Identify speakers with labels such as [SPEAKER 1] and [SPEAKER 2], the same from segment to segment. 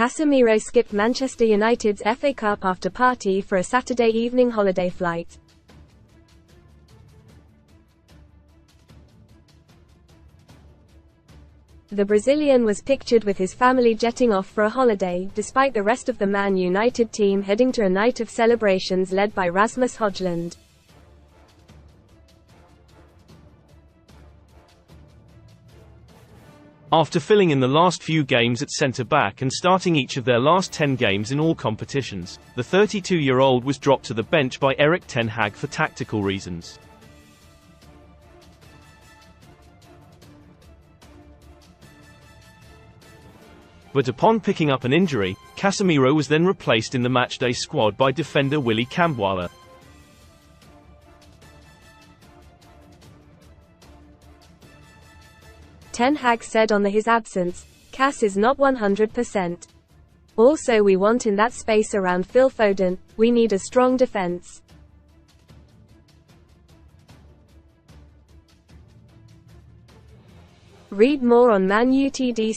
[SPEAKER 1] Casemiro skipped Manchester United's FA Cup after party for a Saturday evening holiday flight. The Brazilian was pictured with his family jetting off for a holiday, despite the rest of the Man United team heading to a night of celebrations led by Rasmus Højlund.
[SPEAKER 2] After filling in the last few games at centre-back and starting each of their last 10 games in all competitions, the 32-year-old was dropped to the bench by Erik ten Hag for tactical reasons. But upon picking up an injury, Casemiro was then replaced in the matchday squad by defender Willy Kambwala.
[SPEAKER 1] Ten Hag said on his absence, "Cas is not 100%. Also we want in that space around Phil Foden, we need a strong defense." Read more on Man Utd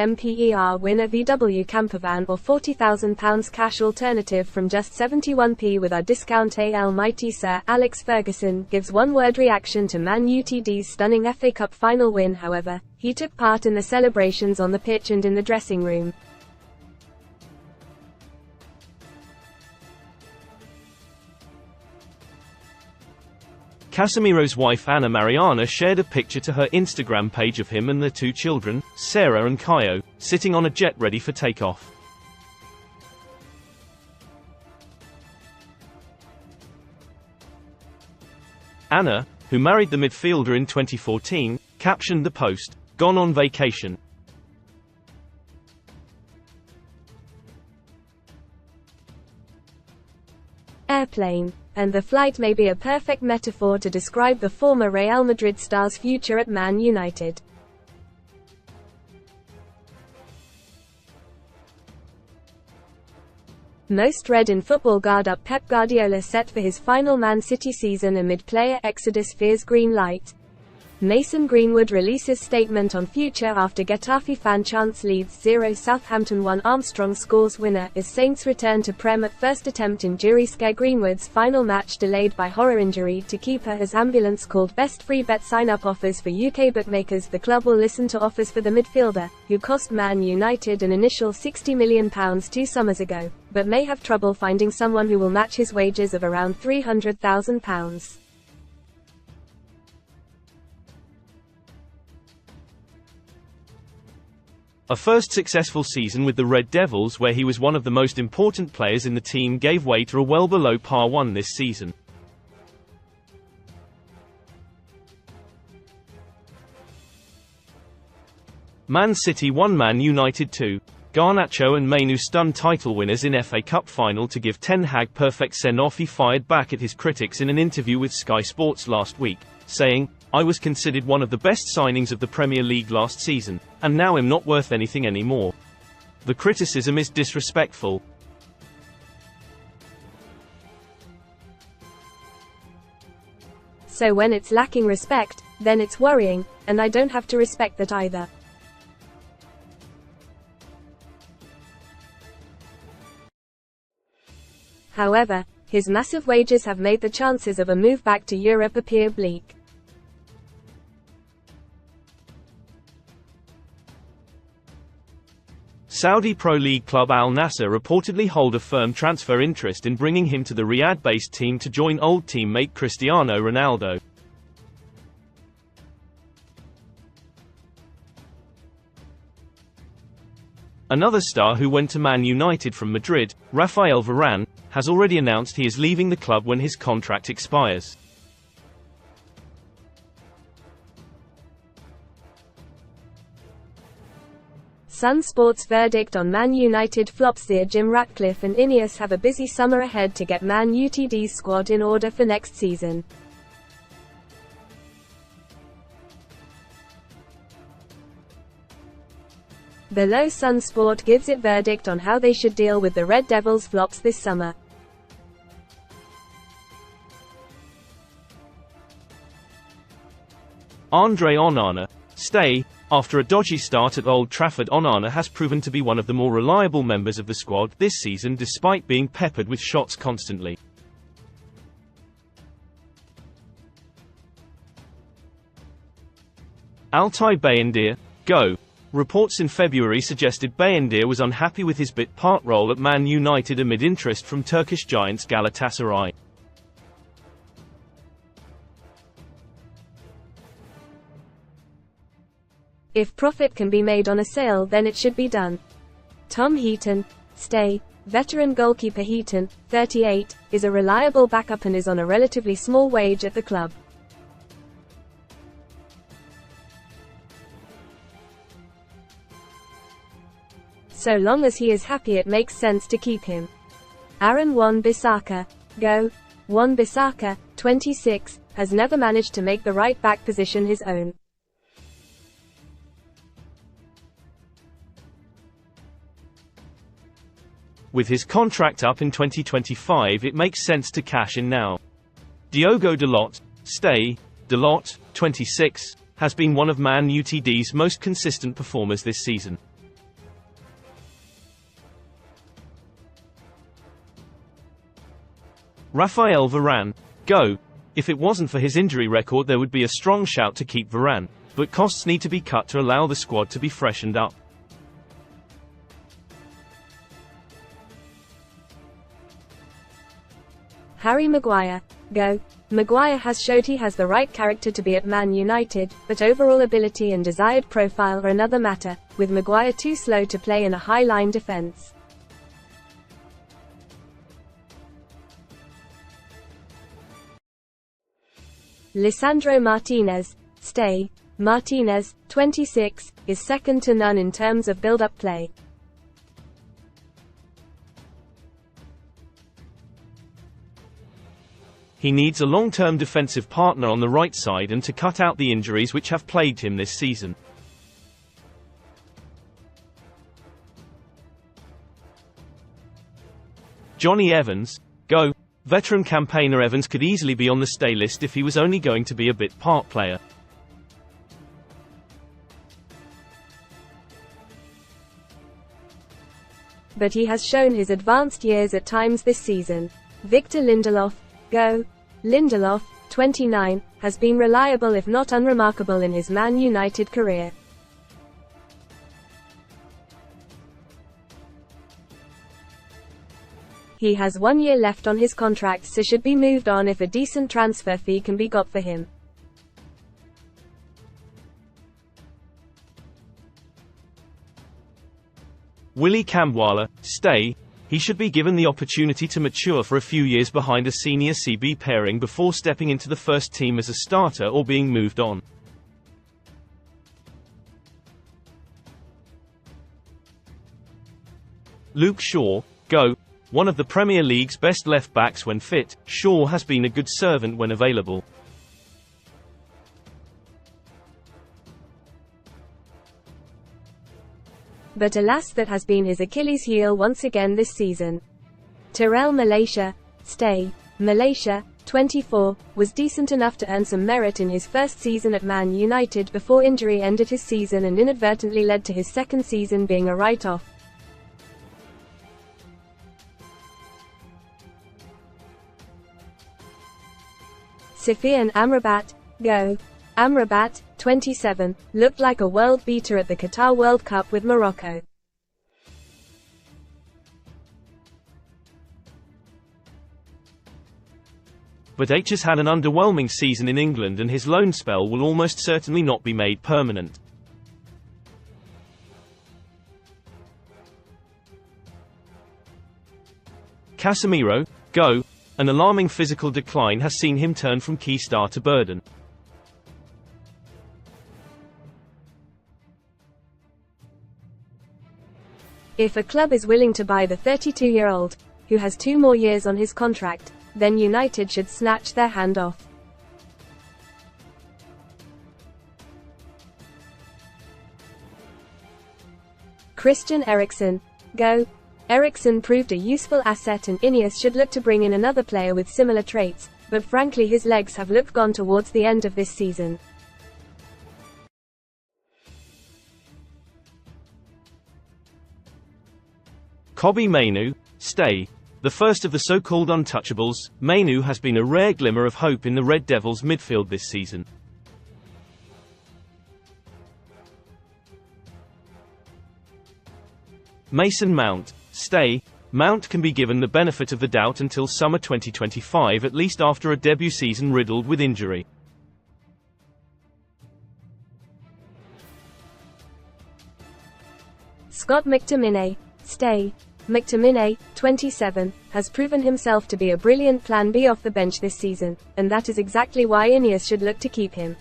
[SPEAKER 1] Camper win a VW campervan or £40,000 cash alternative from just 71p with our discount. Almighty Sir Alex Ferguson gives one-word reaction to Man Utd's stunning FA Cup final win. However, he took part in the celebrations on the pitch and in the dressing room.
[SPEAKER 2] Casemiro's wife Anna Mariana shared a picture to her Instagram page of him and their two children, Sarah and Caio, sitting on a jet ready for takeoff. Anna, who married the midfielder in 2014, captioned the post, "Gone on vacation."
[SPEAKER 1] Airplane. And the flight may be a perfect metaphor to describe the former Real Madrid star's future at Man United. Most read in football guard-up Pep Guardiola set for his final Man City season amid player exodus fears. Green light. Mason Greenwood releases statement on future after Getafe fan chants Leeds 0 Southampton 1. Armstrong scores winner as Saints return to Prem at first attempt injury scare. Greenwood's final match delayed by horror injury to keeper as ambulance called. Best free bet sign-up offers for UK bookmakers. The club will listen to offers for the midfielder, who cost Man United an initial £60 million 2 summers ago, but may have trouble finding someone who will match his wages of around £300,000.
[SPEAKER 2] A first successful season with the Red Devils, where he was one of the most important players in the team, gave way to a well below par 1 this season. Man City 1 Man United 2. Garnacho and Mainu stunned title winners in FA Cup final to give Ten Hag perfect send-off. He fired back at his critics in an interview with Sky Sports last week, saying, "I was considered one of the best signings of the Premier League last season, and now I'm not worth anything anymore. The criticism is disrespectful."
[SPEAKER 1] So when it's lacking respect, then it's worrying, and I don't have to respect that either. However, his massive wages have made the chances of a move back to Europe appear bleak.
[SPEAKER 2] Saudi Pro League club Al Nassr reportedly hold a firm transfer interest in bringing him to the Riyadh-based team to join old teammate Cristiano Ronaldo. Another star who went to Man United from Madrid, Rafael Varane, has already announced he is leaving the club when his contract expires.
[SPEAKER 1] Sun Sports verdict on Man United flops. Jim Ratcliffe and Ineos have a busy summer ahead to get Man Utd's squad in order for next season. Below, Sun Sport gives its verdict on how they should deal with the Red Devils' flops this summer.
[SPEAKER 2] Andre Onana. stay. After a dodgy start at Old Trafford, Onana has proven to be one of the more reliable members of the squad this season despite being peppered with shots constantly. Altay Bayındır, go. Reports in February suggested Bayındır was unhappy with his bit part role at Man United amid interest from Turkish giants Galatasaray.
[SPEAKER 1] If profit can be made on a sale, then it should be done. Tom Heaton, stay. Veteran goalkeeper Heaton, 38, is a reliable backup and is on a relatively small wage at the club. So long as he is happy, it makes sense to keep him. Aaron Wan-Bissaka, go. Wan-Bissaka, 26, has never managed to make the right back position his own.
[SPEAKER 2] With his contract up in 2025, it makes sense to cash in now. Diogo Dalot, stay. Dalot, 26, has been one of Man Utd's most consistent performers this season. Raphael Varane, go. If it wasn't for his injury record, there would be a strong shout to keep Varane, but costs need to be cut to allow the squad to be freshened up.
[SPEAKER 1] Harry Maguire, go. Maguire has showed he has the right character to be at Man United, but overall ability and desired profile are another matter, with Maguire too slow to play in a high-line defense. Lisandro Martinez, stay. Martinez, 26, is second to none in terms of build-up play.
[SPEAKER 2] He needs a long-term defensive partner on the right side and to cut out the injuries which have plagued him this season. Johnny Evans, go. Veteran campaigner Evans could easily be on the stay list if he was only going to be a bit part player.
[SPEAKER 1] But he has shown his advanced years at times this season. Victor Lindelof, go. Lindelof, 29, has been reliable if not unremarkable in his Man United career. He has 1 year left on his contract, so should be moved on if a decent transfer fee can be got for him.
[SPEAKER 2] Willy Kambwala, stay. He should be given the opportunity to mature for a few years behind a senior CB pairing before stepping into the first team as a starter or being moved on. Luke Shaw, go. One of the Premier League's best left-backs when fit, Shaw has been a good servant when available.
[SPEAKER 1] But alas, that has been his Achilles heel once again this season. Tyrell Malacia, stay. Malacia, 24, was decent enough to earn some merit in his first season at Man United before injury ended his season and inadvertently led to his second season being a write-off. Sofyan Amrabat, go. Amrabat, 27, looked like a world beater at the Qatar World Cup with Morocco.
[SPEAKER 2] But H has had an underwhelming season in England and his loan spell will almost certainly not be made permanent. Casemiro, go. An alarming physical decline has seen him turn from key star to burden.
[SPEAKER 1] If a club is willing to buy the 32-year-old, who has 2 more years on his contract, then United should snatch their hand off. Christian Eriksen, go. Eriksen proved a useful asset and Ineos should look to bring in another player with similar traits, but frankly his legs have looked gone towards the end of this season.
[SPEAKER 2] Kobbie Mainoo, stay. The first of the so-called untouchables, Mainoo has been a rare glimmer of hope in the Red Devils' midfield this season. Mason Mount, stay. Mount can be given the benefit of the doubt until summer 2025, at least after a debut season riddled with injury.
[SPEAKER 1] Scott McTominay, stay. McTominay, 27, has proven himself to be a brilliant plan B off the bench this season, and that is exactly why Ineos should look to keep him.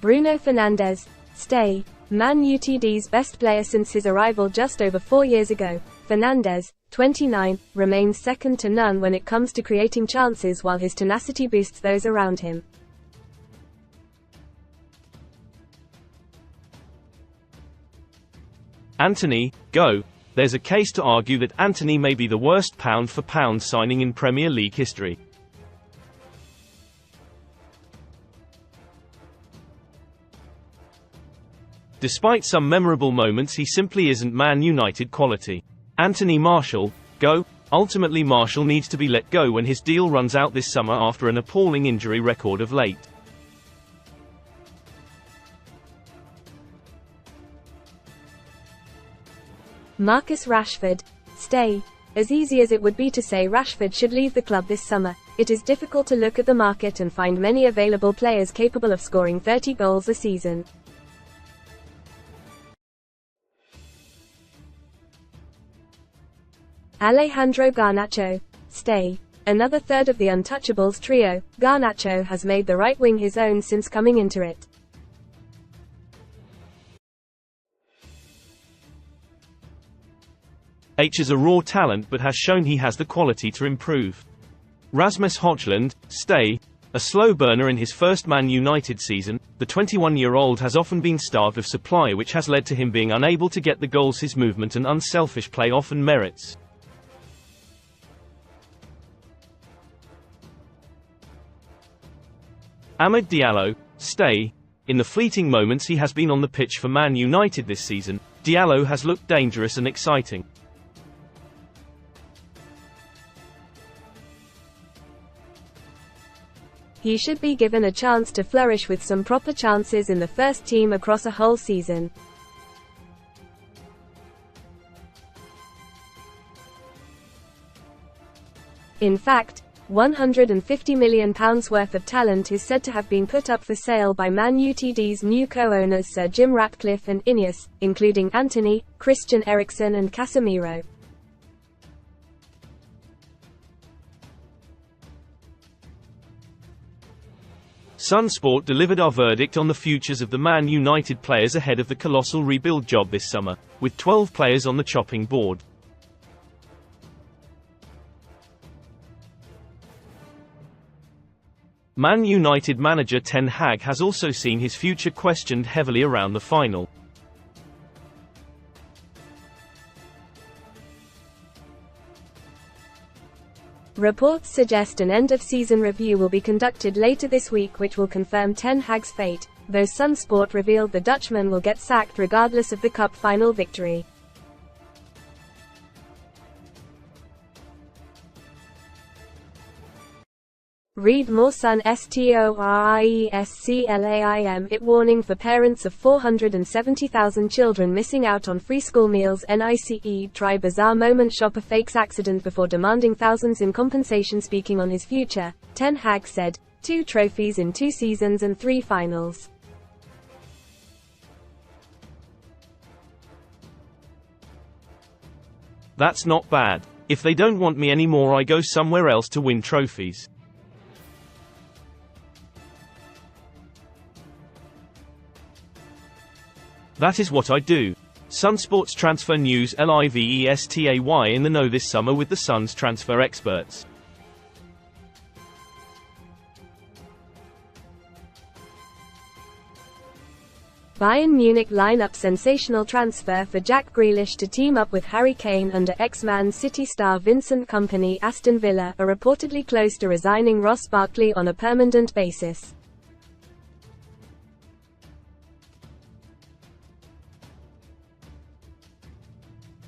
[SPEAKER 1] Bruno Fernandes, stay. Man Utd's best player since his arrival just over 4 years ago, Fernandes, 29, remains second to none when it comes to creating chances, while his tenacity boosts those around him.
[SPEAKER 2] Antony, go. There's a case to argue that Antony may be the worst pound-for-pound signing in Premier League history. Despite some memorable moments, he simply isn't Man United quality. Anthony Martial, go. Ultimately, Martial needs to be let go when his deal runs out this summer after an appalling injury record of late.
[SPEAKER 1] Marcus Rashford, stay. As easy as it would be to say Rashford should leave the club this summer, it is difficult to look at the market and find many available players capable of scoring 30 goals a season. Alejandro Garnacho, stay. Another third of the untouchables trio, Garnacho has made the right wing his own since coming into it.
[SPEAKER 2] H is a raw talent but has shown he has the quality to improve. Rasmus Højlund, stay. A slow burner in his first Man United season, the 21-year-old has often been starved of supply, which has led to him being unable to get the goals his movement and unselfish play often merits. Amad Diallo, stay. In the fleeting moments he has been on the pitch for Man United this season, Diallo has looked dangerous and exciting.
[SPEAKER 1] He should be given a chance to flourish with some proper chances in the first team across a whole season. In fact, £150 million worth of talent is said to have been put up for sale by Man Utd's new co-owners Sir Jim Ratcliffe and Ineos, including Antony, Christian Eriksen and Casemiro.
[SPEAKER 2] Sunsport delivered our verdict on the futures of the Man United players ahead of the colossal rebuild job this summer, with 12 players on the chopping board. Man United manager Ten Hag has also seen his future questioned heavily around the final.
[SPEAKER 1] Reports suggest an end-of-season review will be conducted later this week, which will confirm Ten Hag's fate, though Sunsport revealed the Dutchman will get sacked regardless of the cup final victory. Read more. STORIESCLAIM it warning for parents of 470,000 children missing out on free school meals. NICE try bizarre moment, shopper fakes accident before demanding thousands in compensation. Speaking on his future, Ten Hag said, 2 trophies in 2 seasons and 3 finals.
[SPEAKER 2] That's not bad. If they don't want me anymore, I go somewhere else to win trophies. That is what I do. Sunsport's transfer news. LIVESTAY in the know this summer with the Suns transfer experts.
[SPEAKER 1] Bayern Munich line up sensational transfer for Jack Grealish to team up with Harry Kane under ex-Man City star Vincent Kompany. Aston Villa are reportedly close to resigning Ross Barkley on a permanent basis.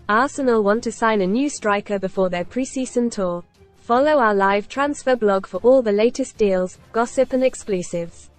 [SPEAKER 1] Arsenal want to sign a new striker before their pre-season tour. Follow our live transfer blog for all the latest deals, gossip and exclusives.